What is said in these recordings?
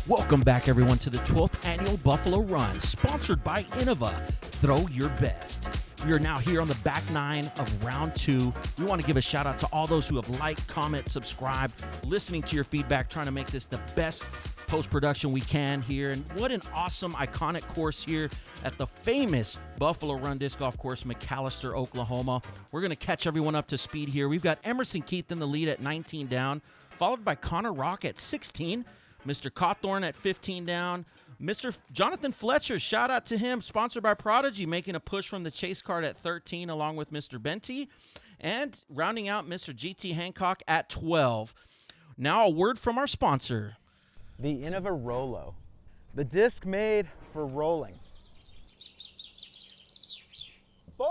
Welcome back, everyone, to the 12th Annual Buffalo Run, sponsored by Innova. Throw your best. We are now here on the back nine of round 2. We want to give a shout out to all those who have liked, comment, subscribed, listening to your feedback, trying to make this the best post-production we can here. And what an awesome, iconic course here at the famous Buffalo Run Disc Golf Course, McAlester, Oklahoma. We're going to catch everyone up to speed here. We've got Emerson Keith in the lead at 19 down, followed by Connor Rock at 16, Mr. Cawthorne at 15 down, Mr. Jonathan Fletcher, shout out to him, sponsored by Prodigy, making a push from the chase card at 13 along with Mr. Benty, and rounding out Mr. GT Hancock at 12. Now a word from our sponsor. The Innova Rolo, the disc made for rolling. 4.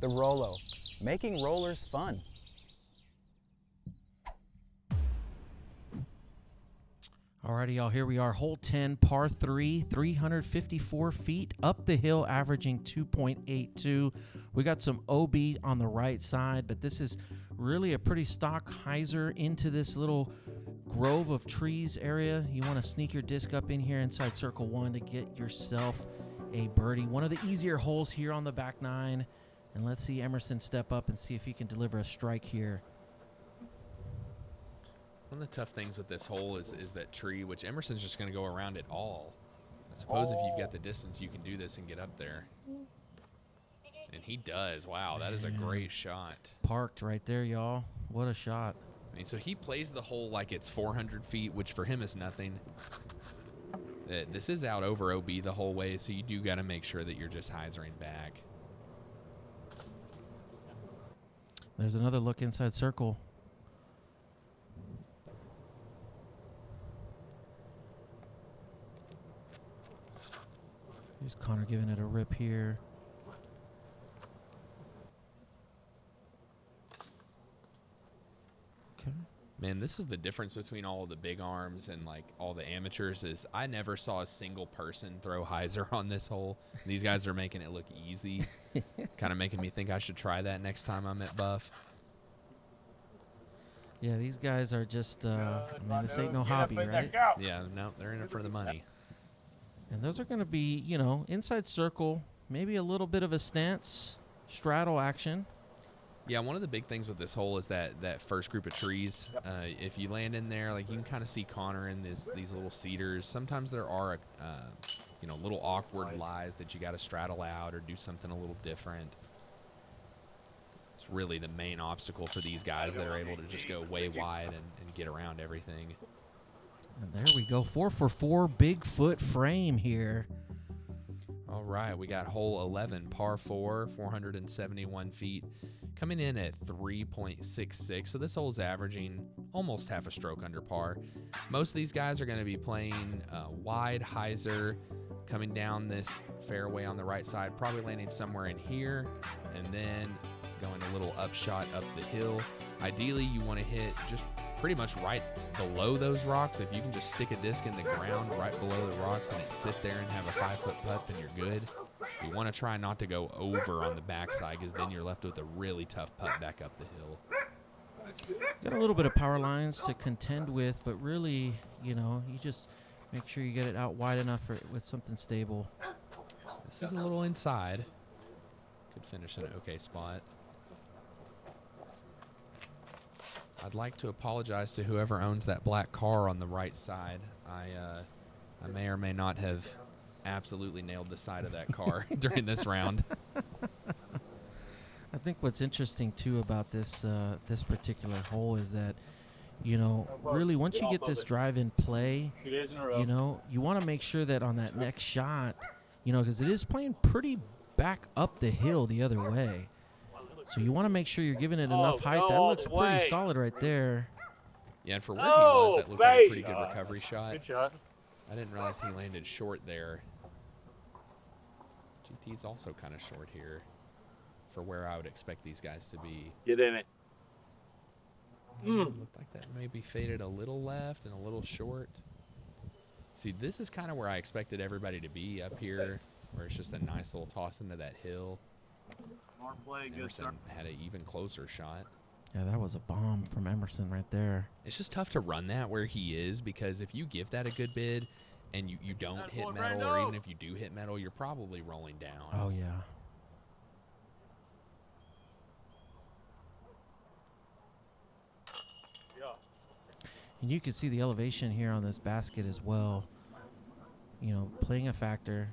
The Rolo, making rollers fun. Alrighty, y'all, here we are, hole 10, par 3, 354 feet up the hill, averaging 2.82. We got some OB on the right side, but this is really a pretty stock hyzer into this little grove of trees area. You want to sneak your disc up in here inside circle 1 to get yourself a birdie. One of the easier holes here on the back nine. And let's see Emerson step up and see if he can deliver a strike here. One of the tough things with this hole is that tree, which Emerson's just going to go around it all. I suppose if you've got the distance, you can do this and get up there. And he does. Wow, that is a great shot. Parked right there, y'all. What a shot. I mean, so he plays the hole like it's 400 feet, which for him is nothing. This is out over OB the whole way, so you do got to make sure that you're just hyzering back. There's another look inside circle. Here's Connor giving it a rip here. Okay. Man, this is the difference between all of the big arms and like all the amateurs is I never saw a single person throw hyzer on this hole. These guys are making it look easy. Kind of making me think I should try that next time I'm at Buff. Yeah, these guys are just, I mean, this ain't no hobby, right? Yeah, no, they're in it for the money. And those are going to be, you know, inside circle, maybe a little bit of a stance, straddle action. Yeah, one of the big things with this hole is that first group of trees. If you land in there, like you can kind of see Connor in these little cedars. Sometimes there are, little awkward lies that you got to straddle out or do something a little different. It's really the main obstacle for these guys that are able to just go way wide and get around everything. And there we go, 4 for 4, BigFoot frame here. All right, we got hole 11, par 4, 471 feet, coming in at 3.66. So this hole is averaging almost half a stroke under par. Most of these guys are going to be playing wide hyzer, coming down this fairway on the right side, probably landing somewhere in here, and then going a little upshot up the hill. Ideally, you want to hit just pretty much right below those rocks. If you can just stick a disc in the ground right below the rocks and it sit there and have a 5-foot putt, then you're good. You want to try not to go over on the backside because then you're left with a really tough putt back up the hill. Got a little bit of power lines to contend with, but really, you know, you just make sure you get it out wide enough with something stable. This is a little inside. Could finish in an okay spot. I'd like to apologize to whoever owns that black car on the right side. I may or may not have absolutely nailed the side of that car during this round. I think what's interesting, too, about this particular hole is that, you know, really once you get this drive in play, you know, you want to make sure that on that next shot, you know, because it is playing pretty back up the hill the other way. So you want to make sure you're giving it enough height. That looks pretty solid right there. Yeah, and for where he was, that looked like a pretty good recovery shot. Good shot. I didn't realize he landed short there. GT's also kind of short here for where I would expect these guys to be. Get in it. Looked like that maybe faded a little left and a little short. See, this is kind of where I expected everybody to be up here, where it's just a nice little toss into that hill. Emerson had an even closer shot. Yeah, that was a bomb from Emerson right there. It's just tough to run that where he is, because if you give that a good bid and you don't hit metal, or even if you do hit metal, you're probably rolling down. Oh, yeah. And you can see the elevation here on this basket as well, you know, playing a factor,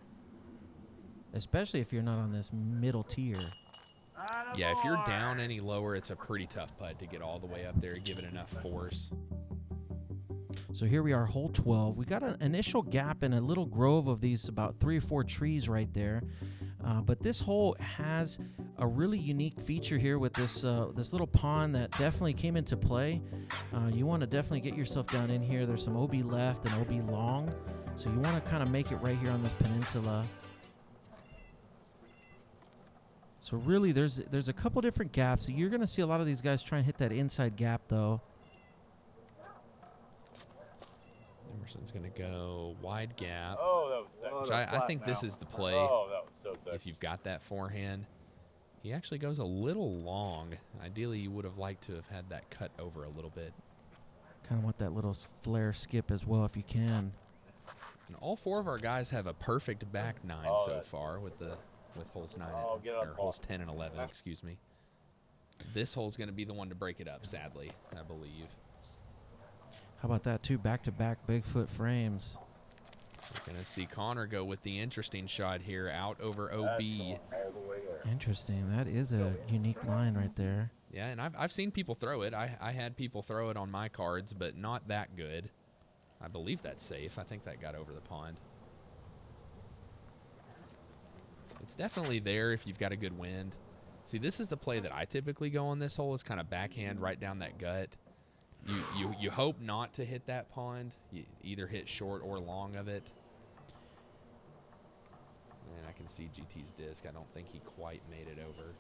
especially if you're not on this middle tier. Yeah, if you're down any lower, it's a pretty tough putt to get all the way up there and give it enough force. So here we are, hole 12. We got an initial gap in a little grove of these about 3 or 4 trees right there. But this hole has a really unique feature here with this this little pond that definitely came into play. You want to definitely get yourself down in here. There's some OB left and OB long. So you want to kind of make it right here on this peninsula. So really there's a couple different gaps. You're going to see a lot of these guys try and hit that inside gap though. Emerson's going to go wide gap. Oh, that was sick. Which I think this is the play. Oh, that was so sick. If you've got that forehand. He actually goes a little long. Ideally, you would have liked to have had that cut over a little bit. Kind of want that little flare skip as well if you can. And all 4 of our guys have a perfect back 9 so far with holes 9 or holes 10 and 11, excuse me. This hole's going to be the one to break it up, sadly, I believe. How about that, too? Back-to-back BigFoot frames. We're going to see Connor go with the interesting shot here, out over OB. Interesting. That is a unique line right there. Yeah, and I've seen people throw it. I had people throw it on my cards, but not that good. I believe that's safe. I think that got over the pond. It's definitely there if you've got a good wind. See, this is the play that I typically go on this hole, is kind of backhand right down that gut. You hope not to hit that pond. You either hit short or long of it. And I can see GT's disc. I don't think he quite made it over.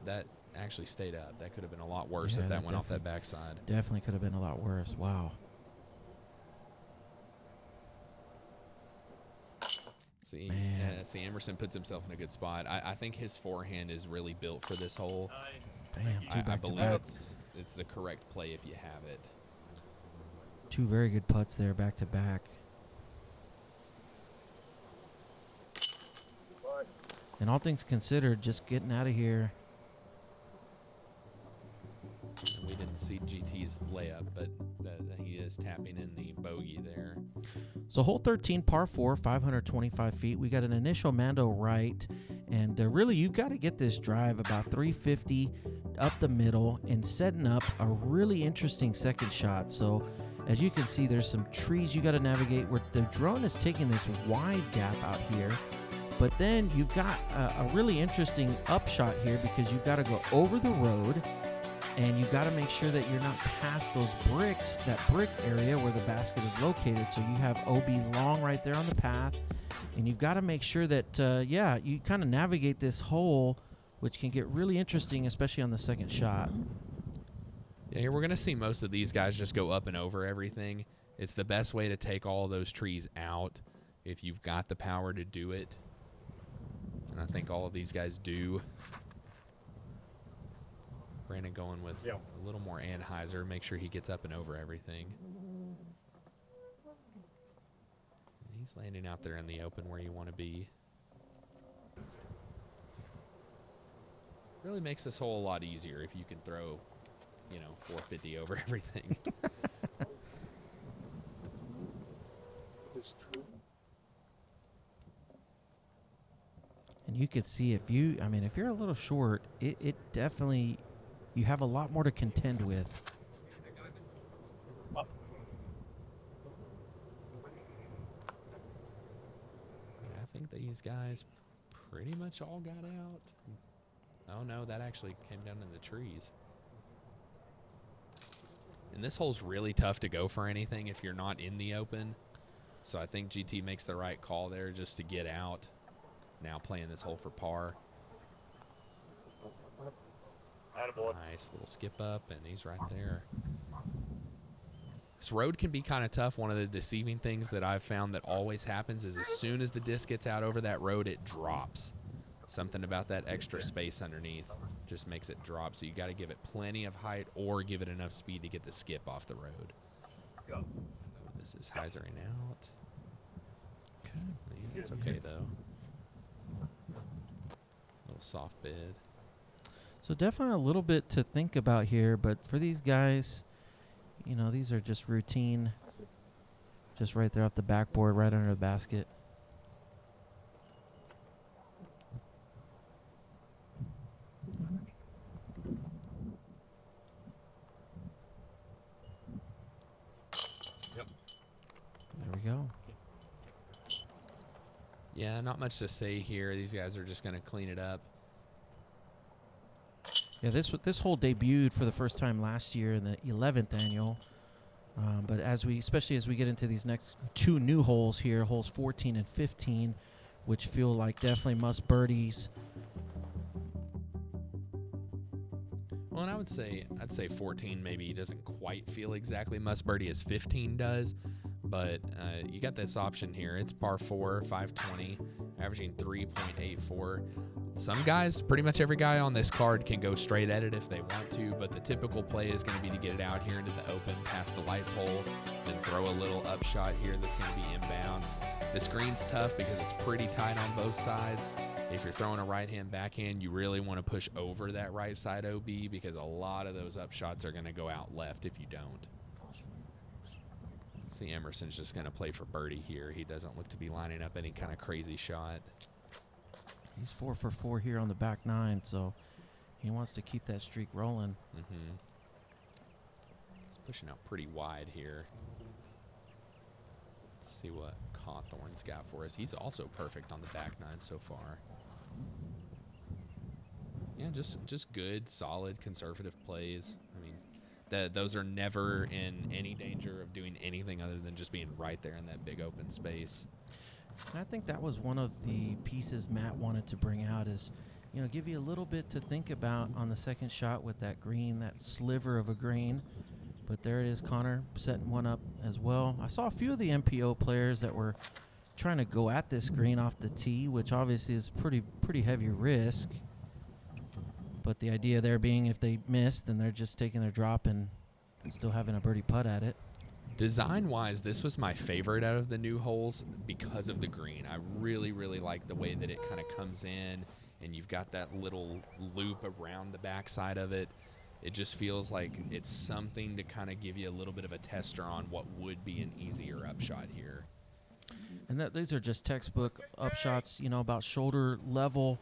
That actually stayed up. That could have been a lot worse if that went off that backside. Definitely could have been a lot worse. Wow. See, see, Emerson puts himself in a good spot. I think his forehand is really built for this hole. Bam, I believe it's the correct play if you have it. 2 very good putts there, back to back. And all things considered, just getting out of here. And we didn't see GT's layup, but he is tapping in the bogey there. So hole 13, par 4, 525 feet. We got an initial Mando right, and really you've got to get this drive about 350 up the middle and setting up a really interesting second shot. So as you can see, there's some trees you got to navigate where the drone is taking this wide gap out here. But then you've got a really interesting upshot here because you've got to go over the road, and you've got to make sure that you're not past those bricks, that brick area where the basket is located. So you have OB long right there on the path, and you've got to make sure that, you kind of navigate this hole, which can get really interesting, especially on the second shot. Yeah, here we're going to see most of these guys just go up and over everything. It's the best way to take all those trees out if you've got the power to do it. And I think all of these guys do. Brandon going with a little more Anheuser, make sure he gets up and over everything. He's landing out there in the open where you want to be. Really makes this hole a lot easier if you can throw, 450 over everything. It's true. And you can see if you're a little short, it definitely, you have a lot more to contend with. I think these guys pretty much all got out. Oh no, that actually came down in the trees. And this hole's really tough to go for anything if you're not in the open. So I think GT makes the right call there just to get out. Now playing this hole for par. Attaboy. Nice little skip up, and he's right there. This road can be kind of tough. One of the deceiving things that I've found that always happens is as soon as the disc gets out over that road, it drops. Something about that extra space underneath just makes it drop, so you got to give it plenty of height or give it enough speed to get the skip off the road. Go. This is hyzering out. Okay. Yeah, it's okay, though. Little soft bid. So definitely a little bit to think about here, but for these guys, you know, these are just routine, just right there off the backboard, right under the basket. Yep. There we go. Yeah, not much to say here. These guys are just going to clean it up. Yeah, this hole debuted for the first time last year in the 11th annual. But especially as we get into these next two new holes here, holes 14 and 15, which feel like definitely must birdies. Well, and I'd say 14 maybe doesn't quite feel exactly must birdie as 15 does, but you got this option here. It's par 4, 520, averaging 3.84. Some guys, pretty much every guy on this card can go straight at it if they want to, but the typical play is going to be to get it out here into the open, past the light pole, then throw a little upshot here that's going to be inbounds. This green's tough because it's pretty tight on both sides. If you're throwing a right-hand backhand, you really want to push over that right side OB because a lot of those upshots are going to go out left if you don't. See, Emerson's just going to play for birdie here. He doesn't look to be lining up any kind of crazy shot. He's 4 for 4 here on the back nine, so he wants to keep that streak rolling. Mm-hmm. He's pushing out pretty wide here. Let's see what Cawthorne's got for us. He's also perfect on the back nine so far. Yeah, just good, solid, conservative plays. I mean, those are never in any danger of doing anything other than just being right there in that big open space. And I think that was one of the pieces Matt wanted to bring out is, you know, give you a little bit to think about on the second shot with that green, that sliver of a green. But there it is, Connor setting one up as well. I saw a few of the MPO players that were trying to go at this green off the tee, which obviously is pretty heavy risk. But the idea there being if they miss, then they're just taking their drop and still having a birdie putt at it. Design-wise, this was my favorite out of the new holes because of the green. I really, really like the way that it kind of comes in, and you've got that little loop around the backside of it. It just feels like it's something to kind of give you a little bit of a tester on what would be an easier upshot here. And these are just textbook upshots, you know, about shoulder level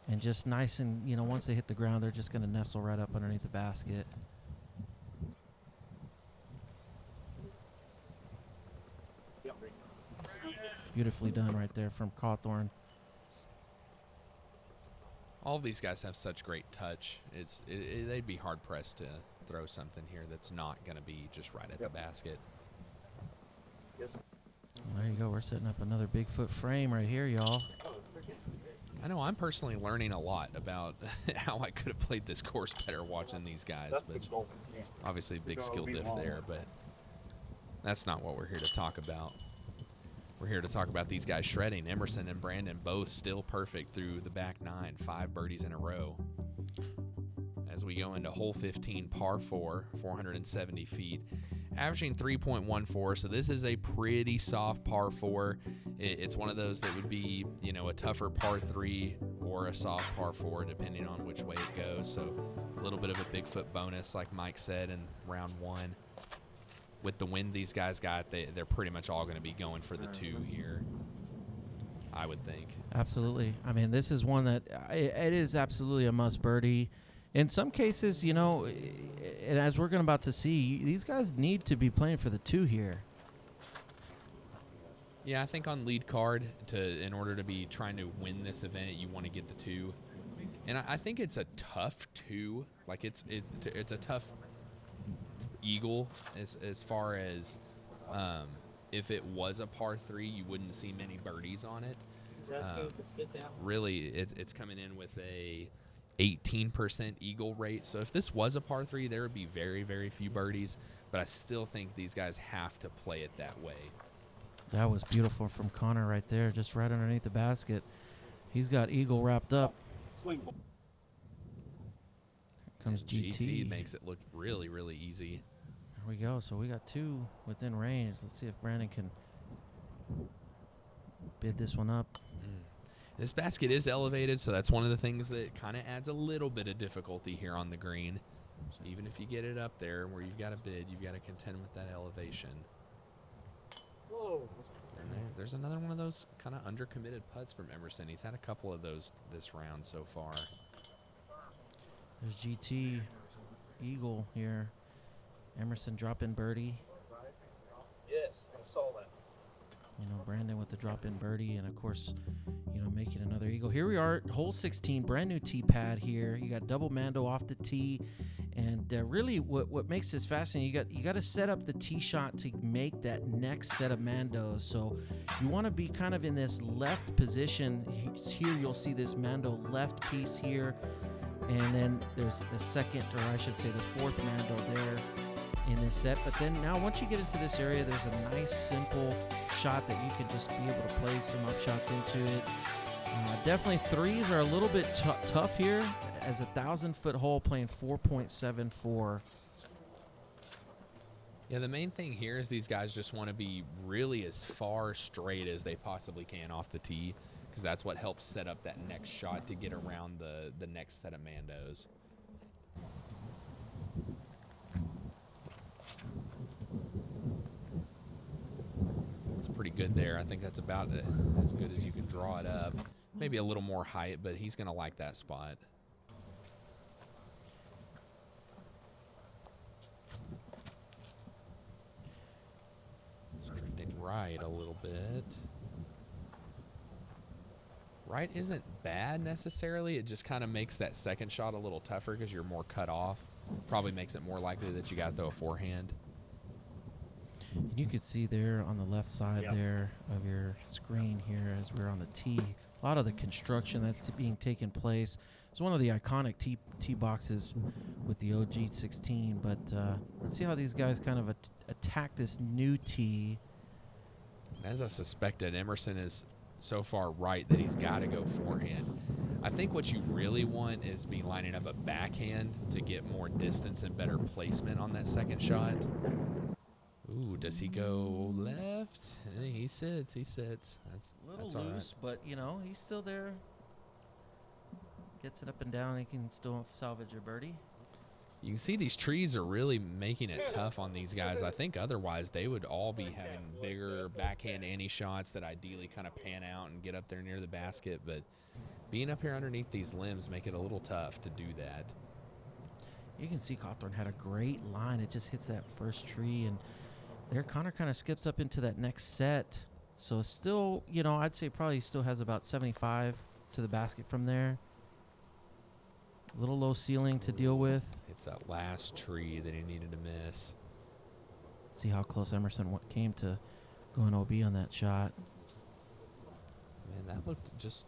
and just nice and, you know, once they hit the ground, they're just going to nestle right up underneath the basket. Beautifully done right there from Cawthorne. All of these guys have such great touch. They'd be hard-pressed to throw something here that's not going to be just right at the basket. Yes. There you go. We're setting up another BigFoot frame right here, y'all. I know I'm personally learning a lot about how I could have played this course better watching these guys. That's But what's going. obviously, big skill diff there, but that's not what we're here to talk about. We're here to talk about these guys shredding. Emerson and Brandon both still perfect through the back nine, 5 birdies in a row. As we go into hole 15, par 4, 470 feet, averaging 3.14. So this is a pretty soft par 4. It's one of those that would be, you know, a tougher par 3 or a soft par 4, depending on which way it goes. So a little bit of a BigFoot bonus, like Mike said in round 1. With the wind these guys got, they're pretty much all going to be going for the 2 here, I would think. Absolutely. I mean, this is one that it is absolutely a must birdie. In some cases, you know, and as we're about to see, these guys need to be playing for the 2 here. Yeah, I think on lead card, in order to be trying to win this event, you want to get the 2. And I think it's a tough 2. Like, it's a tough eagle as far as if it was a par 3, you wouldn't see many birdies on it. Really, it's coming in with a 18% eagle rate. So if this was a par 3, there would be very, very few birdies. But I still think these guys have to play it that way. That was beautiful from Connor right there, just right underneath the basket. He's got eagle wrapped up. Swing. Here comes And GT. makes it look really, really easy. There we go. So we got 2 within range. Let's see if Brandon can bid this one up. This basket is elevated, so that's one of the things that kind of adds a little bit of difficulty here on the green. Even if you get it up there where you've got a bid, you've got to contend with that elevation. Whoa. And there's another one of those kind of undercommitted putts from Emerson. He's had a couple of those this round so far. There's GT eagle here. Emerson drop-in birdie. Yes, I saw that. You know, Brandon with the drop-in birdie, and of course, you know, making another eagle. Here we are, hole 16, brand new tee pad here. You got double Mando off the tee, and really, what makes this fascinating, you got to set up the tee shot to make that next set of Mandos. So you want to be kind of in this left position. Here you'll see this Mando left piece here, and then there's the second, or I should say, the fourth Mando there in this set. But then now once you get into this area, there's a nice simple shot that you can just be able to play some up shots into it. Definitely threes are a little bit tough here, as a 1,000-foot hole playing 4.74. Yeah, the main thing here is these guys just want to be really as far straight as they possibly can off the tee, because that's what helps set up that next shot to get around the next set of Mandos. Pretty good there. I think that's about as good as you can draw it up. Maybe a little more height, but he's going to like that spot. It's drifting right a little bit. Right isn't bad necessarily. It just kind of makes that second shot a little tougher because you're more cut off. Probably makes it more likely that you got to throw a forehand. You can see there on the left side there of your screen here, as we're on the tee, a lot of the construction that's being taken place. It's one of the iconic tee boxes with the OG 16, but let's see how these guys kind of attack this new tee. As I suspected, Emerson is so far right that he's got to go forehand. I think what you really want is be lining up a backhand to get more distance and better placement on that second shot. Ooh, does he go left? He sits. That's A little that's all loose, but you know, he's still there. Gets it up and down. He can still salvage a birdie. You can see these trees are really making it tough on these guys. I think otherwise they would all be having bigger backhand ante shots that ideally kind of pan out and get up there near the basket. But being up here underneath these limbs make it a little tough to do that. You can see Cawthorne had a great line. It just hits that first tree, and there Connor kind of skips up into that next set. So still, you know, I'd say probably still has about 75 to the basket from there. A little low ceiling to deal with. It's that last tree that he needed to miss. See how close Emerson came to going OB on that shot. Man, that looked just,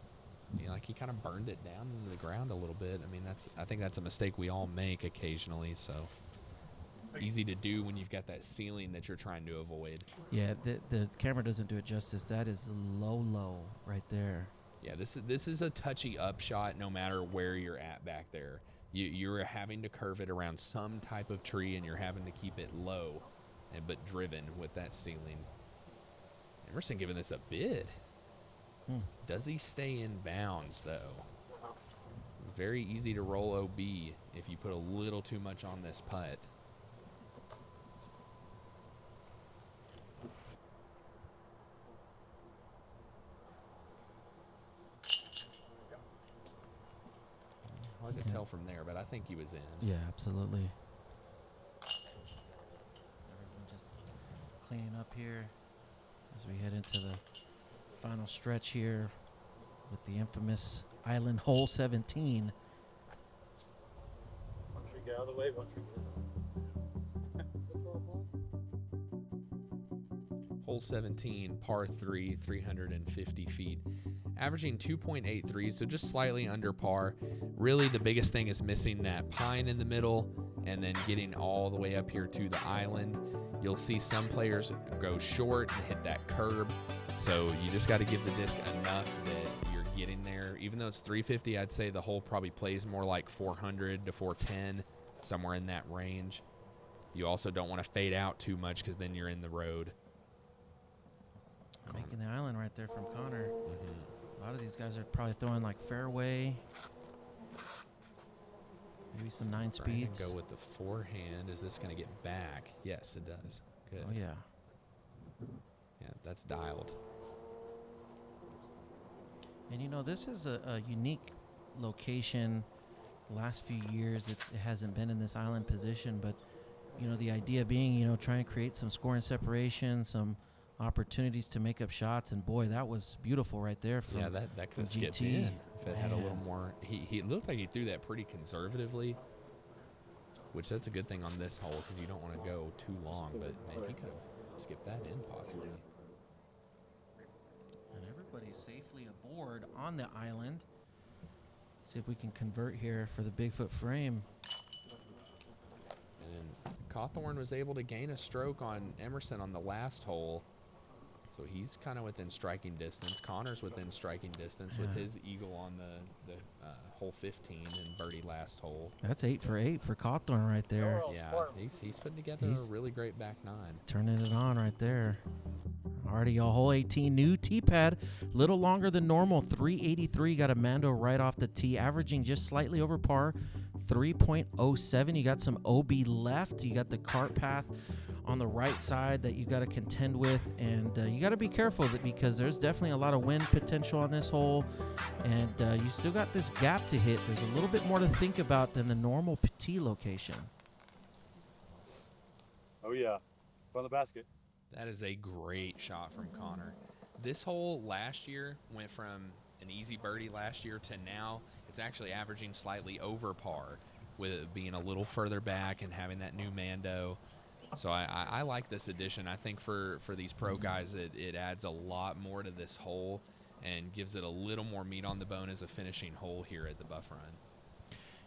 you know, like he kind of burned it down into the ground a little bit. I mean, I think that's a mistake we all make occasionally. So easy to do when you've got that ceiling that you're trying to avoid. Yeah, the camera doesn't do it justice. That is low right there. Yeah, this is a touchy up shot no matter where you're at back there. You're having to curve it around some type of tree, and you're having to keep it low, but driven with that ceiling. Emerson giving this a bid. Does he stay in bounds, though? It's very easy to roll OB if you put a little too much on this putt. Hard to tell from there, but I think he was in. Yeah, absolutely. Everyone just cleaning up here as we head into the final stretch here with the infamous Island Hole 17. One tree get out of the way, one tree get Hole 17, par 3, 350 feet. averaging 2.83, so just slightly under par. Really, the biggest thing is missing that pine in the middle and then getting all the way up here to the island. You'll see some players go short and hit that curb, so you just got to give the disc enough that you're getting there. Even though it's 350, I'd say the hole probably plays more like 400 to 410, somewhere in that range. You also don't want to fade out too much because then you're in the road. Making the island right there from Connor. Mm-hmm. A lot of these guys are probably throwing like fairway. Maybe some 9 speeds. Go with the forehand. Is this going to get back? Yes, it does. Good. Oh, yeah. Yeah, that's dialed. And, you know, this is a unique location. The last few years, it hasn't been in this island position. But, you know, the idea being, you know, trying to create some scoring separation, some opportunities to make up shots. And, boy, that was beautiful right there. From, yeah, that could have skipped GT. in if it had a little more. He looked like he threw that pretty conservatively, which that's a good thing on this hole because you don't want to go too long. But, man, he could have skipped that in possibly. And everybody's safely aboard on the island. Let's see if we can convert here for the BigFoot frame. And Cawthorne was able to gain a stroke on Emerson on the last hole. So he's kind of within striking distance. Connor's within striking distance with his eagle on the hole 15 and birdie last hole. That's 8 for 8 for Cawthorne right there. Yeah, he's putting together a really great back nine. Turning it on right there. Already a hole 18, new tee pad, little longer than normal, 383. Got a Mando right off the tee, averaging just slightly over par, 3.07. You got some OB left. You got the cart path on the right side that you got to contend with, and you got to be careful of it because there's definitely a lot of wind potential on this hole, and you still got this gap to hit. There's a little bit more to think about than the normal tee location. Oh yeah, on the basket. That is a great shot from Connor. This hole last year went from an easy birdie last year to now it's actually averaging slightly over par with it being a little further back and having that new Mando. So I like this addition. I think for these pro guys, it adds a lot more to this hole and gives it a little more meat on the bone as a finishing hole here at the Buff Run.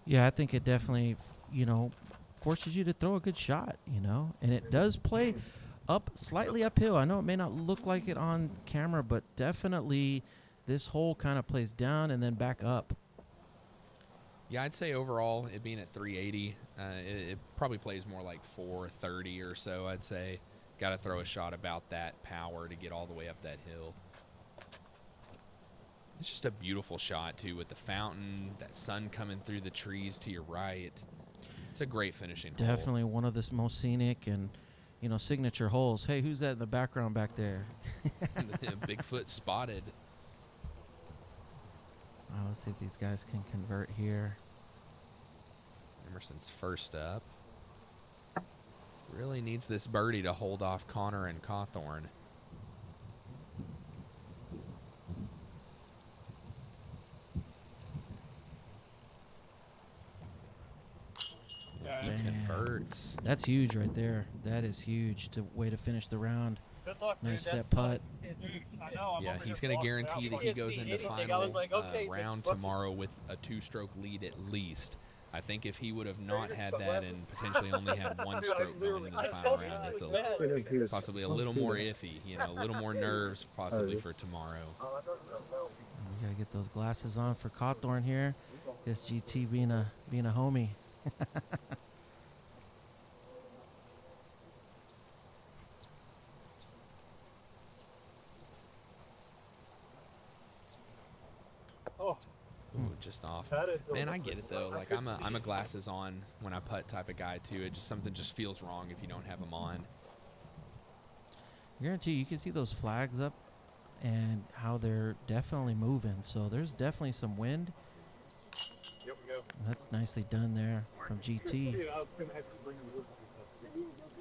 Yeah, I think it definitely, you know, forces you to throw a good shot, you know, and it does play up slightly uphill. I know it may not look like it on camera, but definitely this hole kind of plays down and then back up. Yeah, I'd say overall, it being at 380, it probably plays more like 430 or so, I'd say. Got to throw a shot about that power to get all the way up that hill. It's just a beautiful shot, too, with the fountain, that sun coming through the trees to your right. It's a great finishing hole. Definitely one of the most scenic and, you know, signature holes. Hey, who's that in the background back there? BigFoot spotted. Let's see if these guys can convert here. Emerson's first up. Really needs this birdie to hold off Connor and Cawthorne. He converts. That's huge right there. That is huge. Way to finish the round. Good luck, Nice dude. step putt. Yeah, he's going to guarantee that he goes into final round tomorrow with a 2-stroke lead at least. I think if he would have not had that and potentially only had 1 stroke going into the final round, it's possibly a little more iffy, you know, a little more nerves possibly for tomorrow. We got to get those glasses on for Cawthorne here. This GT being a homie. Ooh, just off. Man, I get it though. Like I'm a glasses on when I putt type of guy too. It just something just feels wrong if you don't have them on. I guarantee you can see those flags up and how they're definitely moving. So there's definitely some wind. Here we go. That's nicely done there from GT.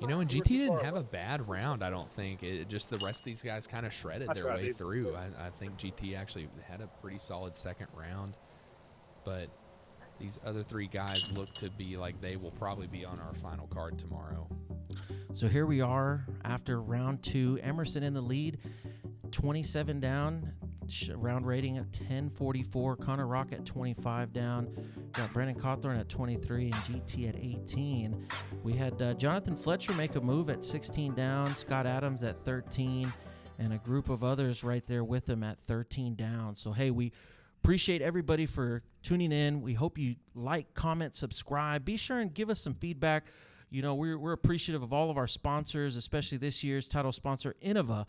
You know, and GT didn't have a bad round, I don't think. It just the rest of these guys kind of shredded their way through. I think GT actually had a pretty solid second round. But these other 3 guys look to be like they will probably be on our final card tomorrow. So here we are after round 2. Emerson in the lead, 27 down. round rating at 10:44. Connor Rock at 25 down. Got Brandon Cawthorne at 23 and GT at 18. We had Jonathan Fletcher make a move at 16 down. Scott Adams at 13. And a group of others right there with him at 13 down. So, hey, we appreciate everybody for tuning in. We hope you like, comment, subscribe. Be sure and give us some feedback. You know, we're appreciative of all of our sponsors, especially this year's title sponsor, Innova,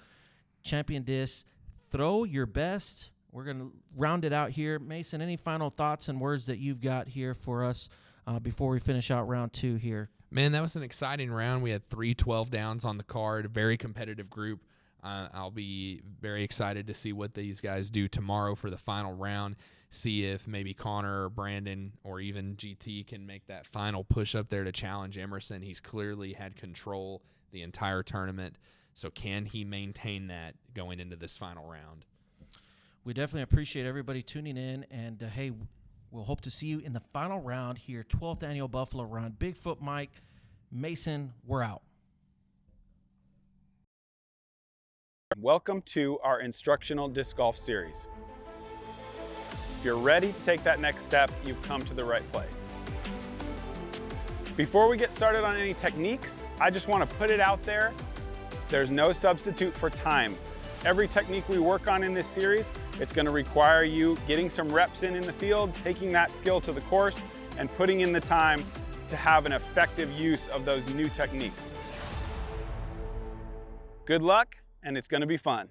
Champion Discs. Throw your best. We're going to round it out here. Mason, any final thoughts and words that you've got here for us before we finish out round 2 here? Man, that was an exciting round. We had 3 12 downs on the card, a very competitive group. I'll be very excited to see what these guys do tomorrow for the final round, see if maybe Connor or Brandon or even GT can make that final push up there to challenge Emerson. He's clearly had control the entire tournament, so can he maintain that going into this final round? We definitely appreciate everybody tuning in, and hey, we'll hope to see you in the final round here, 12th Annual Buffalo Run. BigFoot Mike, Mason, we're out. Welcome to our instructional disc golf series. If you're ready to take that next step, you've come to the right place. Before we get started on any techniques, I just want to put it out there. There's no substitute for time. Every technique we work on in this series, it's going to require you getting some reps in the field, taking that skill to the course, and putting in the time to have an effective use of those new techniques. Good luck, and it's going to be fun.